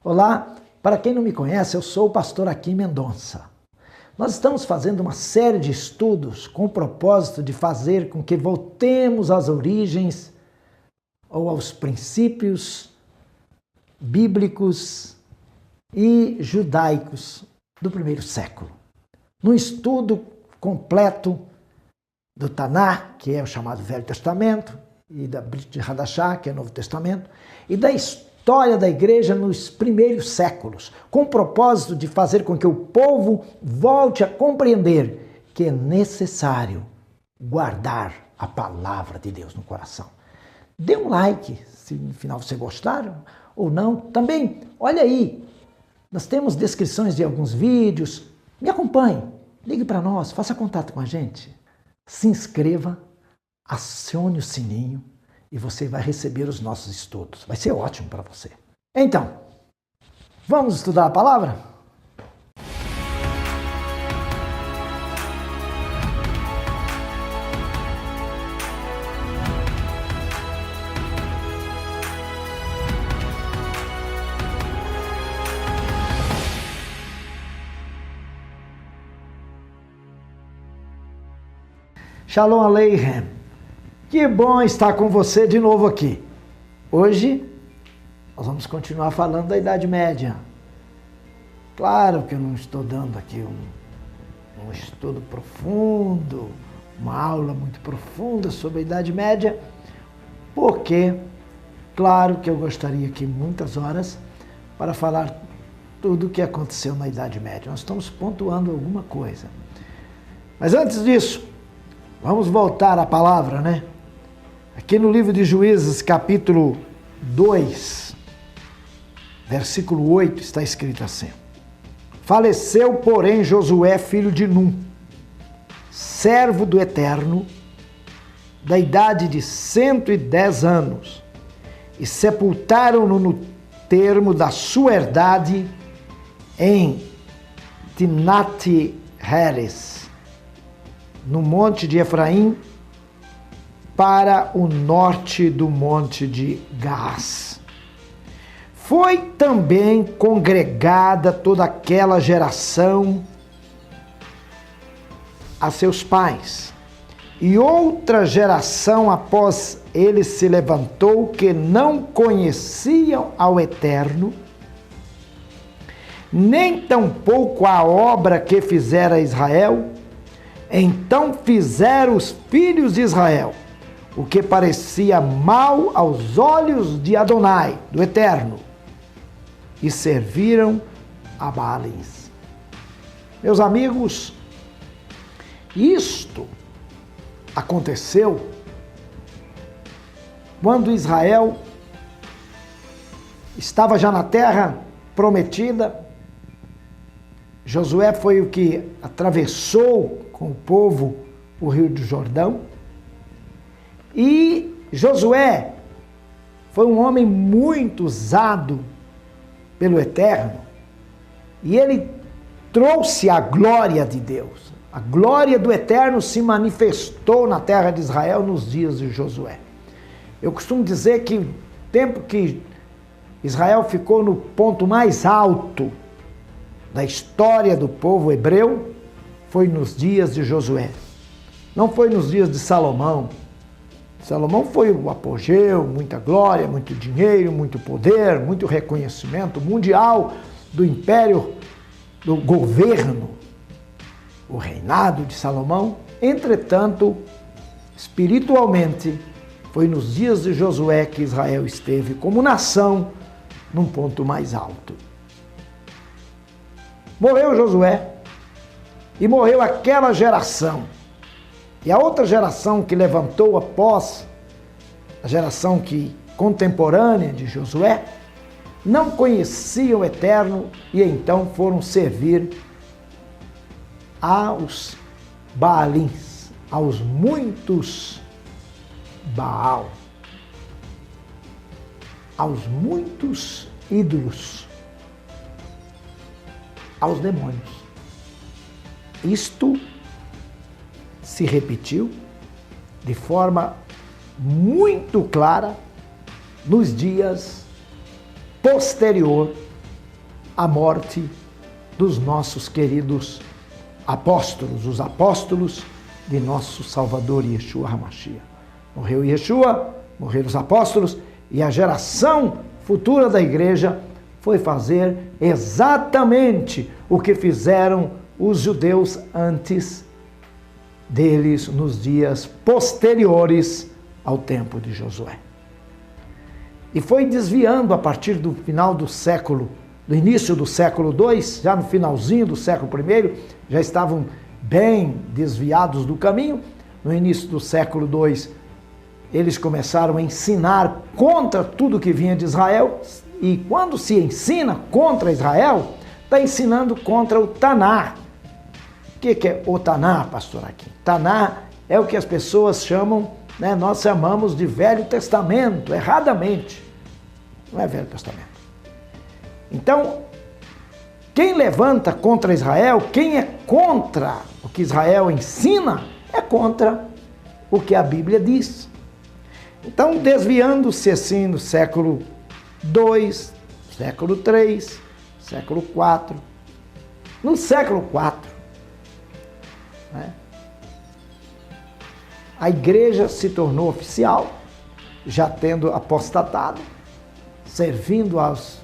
Olá, para quem não me conhece, eu sou o pastor Aquim Mendonça. Nós estamos fazendo uma série de estudos com o propósito de fazer com que voltemos às origens ou aos princípios bíblicos e judaicos do primeiro século. Num estudo completo do Taná, que é o chamado Velho Testamento, e da Brit Hadashah, que é o Novo Testamento, e da história da igreja nos primeiros séculos, com o propósito de fazer com que o povo volte a compreender que é necessário guardar a palavra de Deus no coração. Dê um like, se no final você gostar ou não. Também, olha aí, nós temos descrições de alguns vídeos. Me acompanhe, ligue para nós, faça contato com a gente. Se inscreva, acione o sininho e você vai receber os nossos estudos. Vai ser ótimo para você. Então, vamos estudar a palavra? Shalom Aleichem. Que bom estar com você de novo aqui. Hoje nós vamos continuar falando da Idade Média. Claro que eu não estou dando aqui um estudo profundo, uma aula muito profunda sobre a Idade Média, porque, claro que eu gostaria aqui muitas horas para falar tudo o que aconteceu na Idade Média. Nós estamos pontuando alguma coisa. Mas antes disso, vamos voltar à palavra, né? Aqui no livro de Juízes, capítulo 2, versículo 8, está escrito assim: Faleceu, porém, Josué, filho de Num, servo do Eterno, da idade de 110 anos, e sepultaram-no no termo da sua herdade em Timnat-Heres, no monte de Efraim, para o norte do monte de Gaás. Foi também congregada toda aquela geração a seus pais, e outra geração após ele se levantou que não conheciam ao Eterno, nem tampouco a obra que fizera Israel. Então fizeram os filhos de Israel o que parecia mal aos olhos de Adonai, do Eterno, e serviram a Baalins. Meus amigos, isto aconteceu quando Israel estava já na terra prometida. Josué foi o que atravessou com o povo o Rio do Jordão. E Josué foi um homem muito usado pelo Eterno. E ele trouxe a glória de Deus. A glória do Eterno se manifestou na terra de Israel nos dias de Josué. Eu costumo dizer que o tempo que Israel ficou no ponto mais alto da história do povo hebreu foi nos dias de Josué. Não foi nos dias de Salomão. Salomão foi o apogeu, muita glória, muito dinheiro, muito poder, muito reconhecimento mundial do império, do governo, o reinado de Salomão. Entretanto, espiritualmente, foi nos dias de Josué que Israel esteve como nação num ponto mais alto. Morreu Josué e morreu aquela geração. E a outra geração que levantou após a geração contemporânea de Josué não conhecia o Eterno e então foram servir aos Baalins, aos muitos Baal, aos muitos ídolos, aos demônios. Isto se repetiu de forma muito clara nos dias posterior a morte dos nossos queridos apóstolos, os apóstolos de nosso Salvador Yeshua HaMashiach. Morreu Yeshua, morreram os apóstolos, e a geração futura da igreja foi fazer exatamente o que fizeram os judeus antes deles nos dias posteriores ao tempo de Josué. E foi desviando a partir do final do século, do início do século II, já no finalzinho do século I, já estavam bem desviados do caminho. No início do século II, eles começaram a ensinar contra tudo que vinha de Israel, e quando se ensina contra Israel, está ensinando contra o Taná. O que é o Taná, pastor aqui? Taná é o que as pessoas chamam, né, nós chamamos de Velho Testamento, erradamente. Não é Velho Testamento. Então, quem levanta contra Israel, quem é contra o que Israel ensina, é contra o que a Bíblia diz. Então, desviando-se assim no século II, século III, século IV, no século IV, né, a igreja se tornou oficial, já tendo apostatado, servindo aos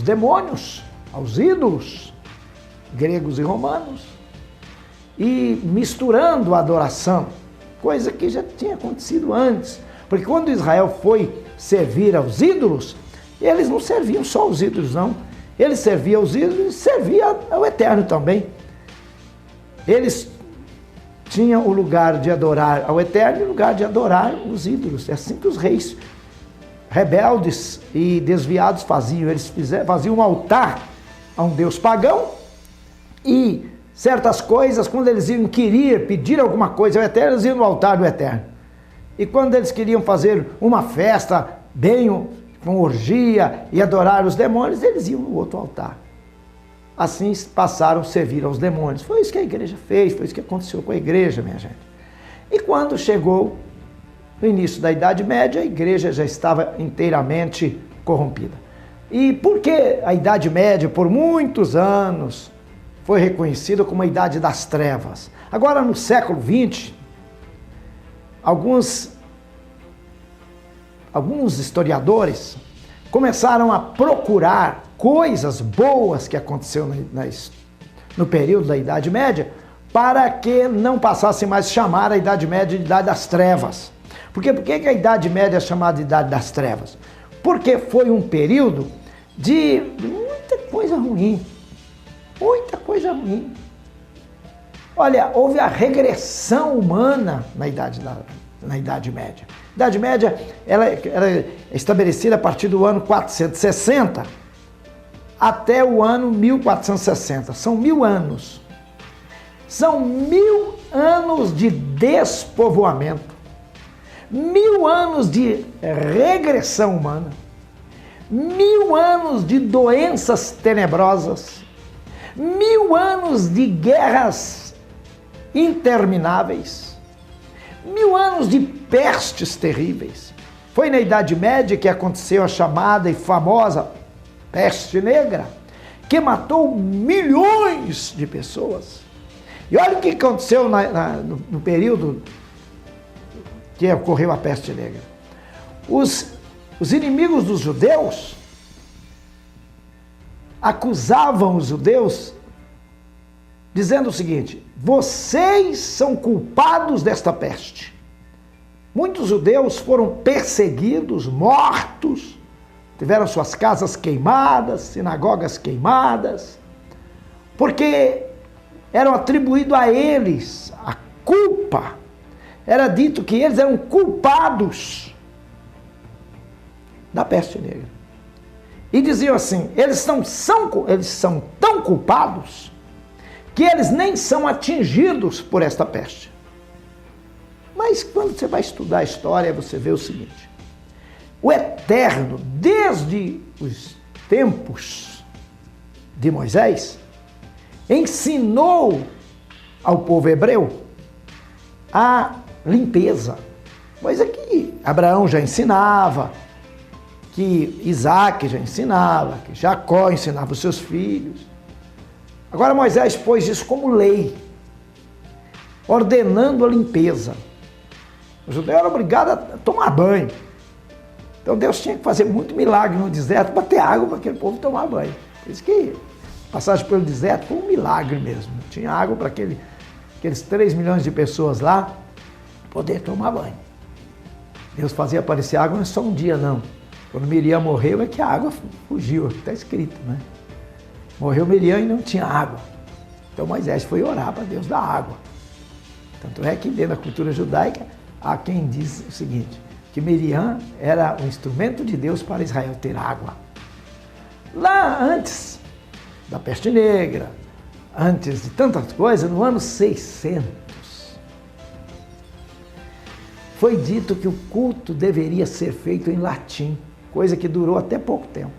demônios, aos ídolos gregos e romanos, e misturando a adoração, coisa que já tinha acontecido antes. Porque quando Israel foi servir aos ídolos, eles não serviam só aos ídolos, não. Eles serviam aos ídolos e serviam ao Eterno também. Eles tinham o lugar de adorar ao Eterno e o lugar de adorar os ídolos. É assim que os reis rebeldes e desviados faziam. Eles faziam um altar a um deus pagão, e certas coisas, quando eles iam inquirir, pedir alguma coisa ao Eterno, eles iam no altar do Eterno. E quando eles queriam fazer uma festa bem com orgia e adorar os demônios, eles iam no outro altar. Assim passaram a servir aos demônios. Foi isso que a igreja fez, foi isso que aconteceu com a igreja, minha gente. E quando chegou no início da Idade Média, a igreja já estava inteiramente corrompida. E por que a Idade Média, por muitos anos, foi reconhecida como a Idade das Trevas? Agora, no século XX, alguns historiadores começaram a procurar coisas boas que aconteceram no período da Idade Média, para que não passasse mais a chamar a Idade Média de Idade das Trevas. Por que a Idade Média é chamada de Idade das Trevas? Porque foi um período de muita coisa ruim. Muita coisa ruim. Olha, houve a regressão humana na Idade Média. A Idade Média ela é estabelecida a partir do ano 460 até o ano 1460. São 1000 anos. São 1000 anos de despovoamento. 1000 anos de regressão humana. 1000 anos de doenças tenebrosas. 1000 anos de guerras intermináveis. 1000 anos de pestes terríveis. Foi na Idade Média que aconteceu a chamada e famosa peste negra, que matou milhões de pessoas. E olha o que aconteceu no período que ocorreu a peste negra. Os inimigos dos judeus acusavam os judeus, dizendo o seguinte: vocês são culpados desta peste. Muitos judeus foram perseguidos, mortos, tiveram suas casas queimadas, sinagogas queimadas, porque eram atribuído a eles a culpa. Era dito que eles eram culpados da peste negra. E diziam assim: eles são tão culpados que eles nem são atingidos por esta peste. Mas quando você vai estudar a história, você vê o seguinte: o Eterno, desde os tempos de Moisés, ensinou ao povo hebreu a limpeza, coisa que Abraão já ensinava, que Isaac já ensinava, que Jacó ensinava os seus filhos. Agora Moisés pôs isso como lei, ordenando a limpeza. O judeu era obrigado a tomar banho. Então Deus tinha que fazer muito milagre no deserto para ter água para aquele povo tomar banho. Por isso que a passagem pelo deserto foi um milagre mesmo. Tinha água para aqueles 3 milhões de pessoas lá poder tomar banho. Deus fazia aparecer água não é só um dia, não. Quando Miriam morreu é que a água fugiu, está escrito, né? Morreu Miriam e não tinha água. Então Moisés foi orar para Deus dar água. Tanto é que dentro da cultura judaica há quem diz o seguinte, que Miriam era um instrumento de Deus para Israel ter água. Lá antes da peste negra, antes de tantas coisas, no ano 600, foi dito que o culto deveria ser feito em latim, coisa que durou até pouco tempo.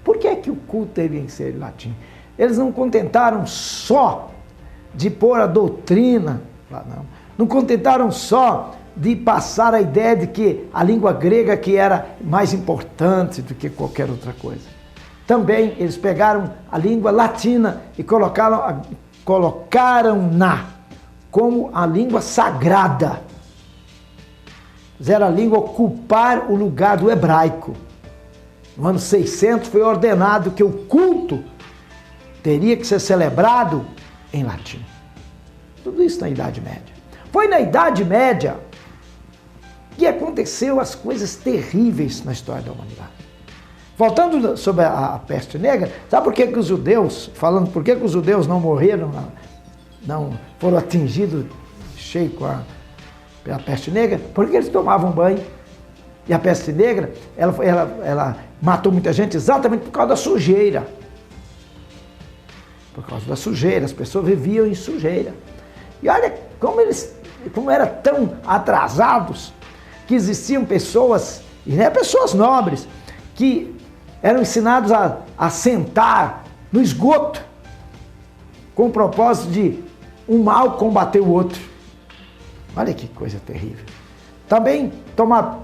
Por que o culto deveria ser em latim? Eles não contentaram só de pôr a doutrina, não contentaram só de passar a ideia de que a língua grega que era mais importante do que qualquer outra coisa. Também eles pegaram a língua latina e colocaram-na como a língua sagrada. Fizeram a língua ocupar o lugar do hebraico. No ano 600 foi ordenado que o culto teria que ser celebrado em latim. Tudo isso na Idade Média. Foi na Idade Média que aconteceu as coisas terríveis na história da humanidade. Voltando sobre a peste negra, sabe por que os judeus, falando por que os judeus não morreram, não foram atingidos cheio pela peste negra? Porque eles tomavam banho. E a peste negra, ela matou muita gente exatamente por causa da sujeira. Por causa da sujeira, as pessoas viviam em sujeira. E olha como eram tão atrasados, que existiam pessoas, e não é pessoas nobres, que eram ensinados a sentar no esgoto, com o propósito de um mal combater o outro. Olha que coisa terrível. Também tomar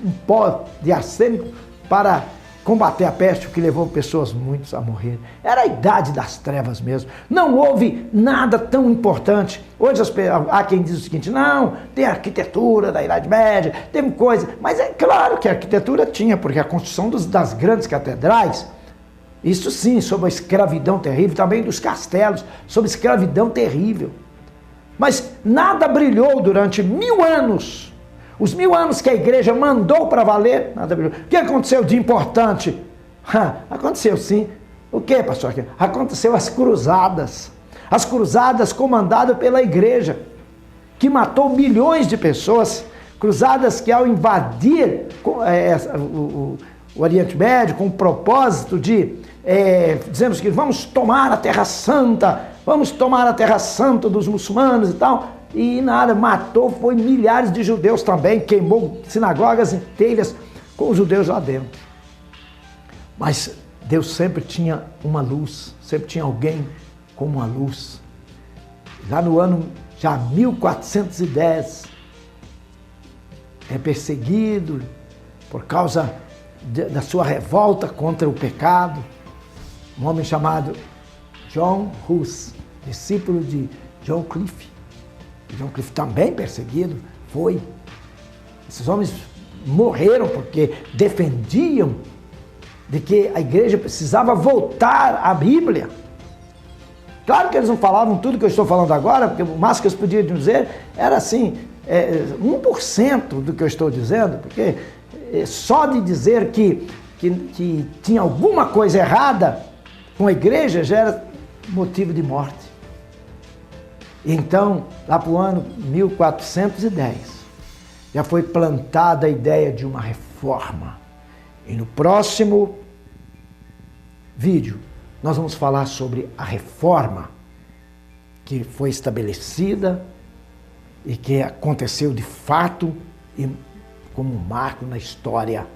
um pó de arsênico para combater a peste, o que levou pessoas muitas a morrer. Era a idade das trevas mesmo. Não houve nada tão importante. Hoje há quem diz o seguinte, não, tem a arquitetura da Idade Média, tem coisa. Mas é claro que a arquitetura tinha, porque a construção das grandes catedrais, isso sim, sob a escravidão terrível, também dos castelos, sob escravidão terrível. Mas nada brilhou durante 1000 anos. Os 1000 anos que a igreja mandou para valer, nada brilhou. O que aconteceu de importante? Aconteceu sim. O que, pastor? Aconteceu as cruzadas. As cruzadas comandadas pela igreja, que matou milhões de pessoas. Cruzadas que ao invadir o Oriente Médio com o propósito de dizemos que vamos tomar a Terra Santa, vamos tomar a Terra Santa dos muçulmanos e tal, e nada, matou, foi milhares de judeus também, queimou sinagogas inteiras com os judeus lá dentro. Mas Deus sempre tinha uma luz, sempre tinha alguém com uma luz. Lá no ano já 1410, é perseguido por causa da sua revolta contra o pecado, um homem chamado John Hus, discípulo de John Cliff. John Cliff também perseguido, foi. Esses homens morreram porque defendiam de que a igreja precisava voltar à Bíblia. Claro que eles não falavam tudo que eu estou falando agora, porque o máximo que eles podiam dizer era assim, 1% do que eu estou dizendo, porque só de dizer que tinha alguma coisa errada com a igreja já era motivo de morte. Então, lá para o ano 1410, já foi plantada a ideia de uma reforma. E no próximo vídeo, nós vamos falar sobre a reforma que foi estabelecida e que aconteceu de fato e como um marco na história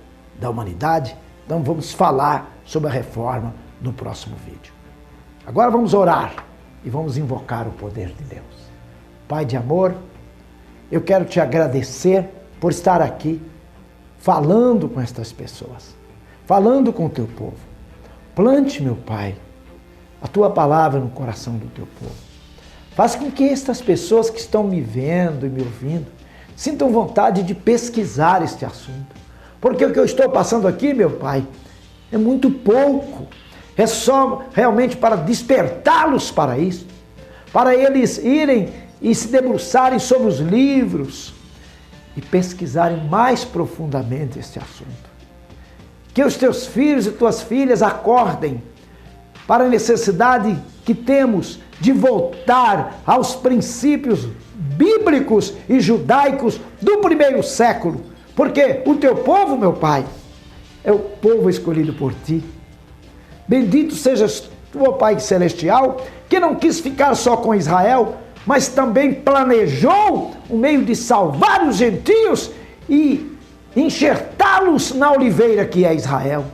da humanidade. Então, vamos falar sobre a reforma no próximo vídeo. Agora vamos orar e vamos invocar o poder de Deus. Pai de amor, eu quero te agradecer por estar aqui falando com estas pessoas, falando com o teu povo. Plante, meu Pai, a tua palavra no coração do teu povo. Faz com que estas pessoas que estão me vendo e me ouvindo sintam vontade de pesquisar este assunto. Porque o que eu estou passando aqui, meu Pai, é muito pouco. É só realmente para despertá-los para isso, para eles irem e se debruçarem sobre os livros e pesquisarem mais profundamente este assunto. Que os teus filhos e tuas filhas acordem para a necessidade que temos de voltar aos princípios bíblicos e judaicos do primeiro século, porque o teu povo, meu Pai, é o povo escolhido por ti. Bendito sejas tu, ó Pai celestial, que não quis ficar só com Israel, mas também planejou o meio de salvar os gentios e enxertá-los na oliveira que é Israel.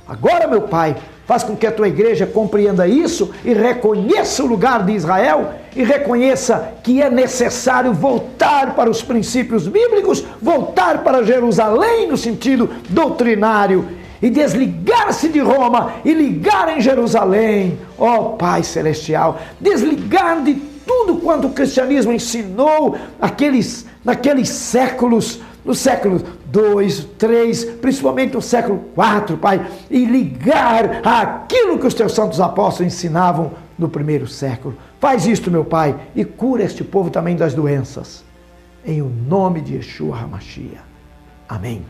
Agora, meu Pai, faz com que a tua igreja compreenda isso e reconheça o lugar de Israel e reconheça que é necessário voltar para os princípios bíblicos, voltar para Jerusalém no sentido doutrinário e desligar-se de Roma e ligar em Jerusalém, ó Pai celestial, desligar de tudo quanto o cristianismo ensinou naqueles séculos, no século 2, 3, principalmente no século 4, Pai, e ligar àquilo que os teus santos apóstolos ensinavam no primeiro século. Faz isto, meu Pai, e cura este povo também das doenças. Em o nome de Yeshua HaMashiach. Amém.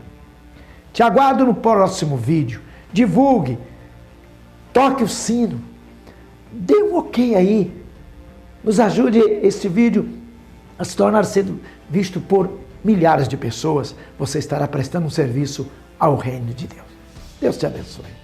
Te aguardo no próximo vídeo. Divulgue, toque o sino, dê um ok aí. Nos ajude este vídeo a se tornar sendo visto por milhares de pessoas. Você estará prestando um serviço ao reino de Deus. Deus te abençoe.